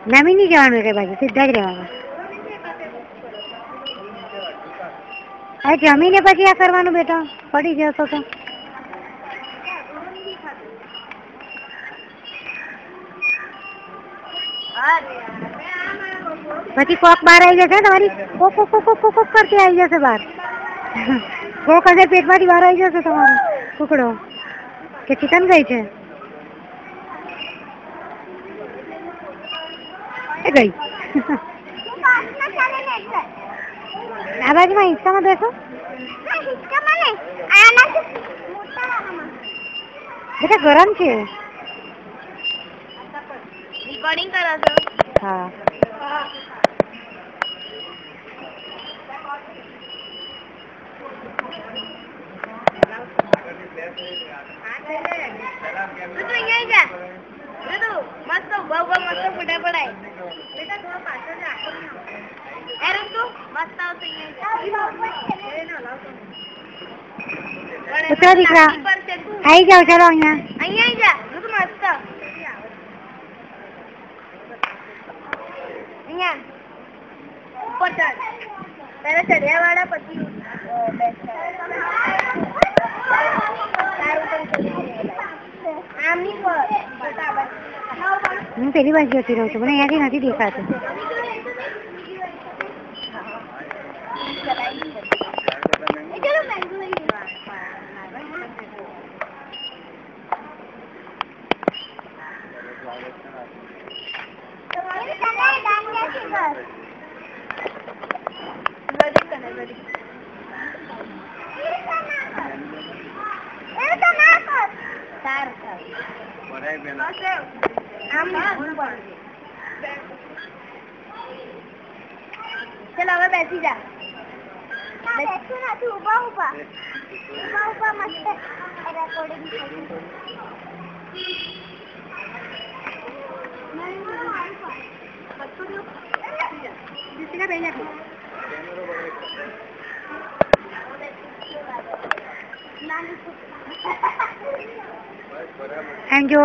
નમી નહીં જવાનું કઈ બાજુ, સીધા જ રહેવાનું. હવે જમીને પછી આ કરવાનું બેટા, પડી જશો તો. પછી કોક બહાર આવી જશે તમારી, કોક કોક કોક કોક કોક કરતી આવી જશે બહાર. કોક હશે પેટમાંથી બહાર આવી જશે તમારો ટુકડો, કે ચિકન ગઈ છે એ ગઈ. આ બાજુમાં હિંચકામાં બેસો બેટા, ગરમ છે. રિકોર્ડિંગ કરો છો? હા. મસ્ત બહુ બહુ મસ્ત ફોટા પડાય બેટા, થોડો પાછળ જા. એ રંતુ મસ્ત આવતો ઉતરો દીકરા, આવી જાઓ. ચાલો અહીંયા અહીંયા જા. મસ્ત અહીંયા ઉપર ચડ. પહેલા ચડ્યા વાળા પછી હું પેલી બાજુ જતી રહું છું, મને અહીંયાથી નથી દેખાતું. ચલો હવે બેસી જા. બેસું નથી, ઉભા ઉભા ઉભા મસ્ત રેકોર્ડિંગ એમ જો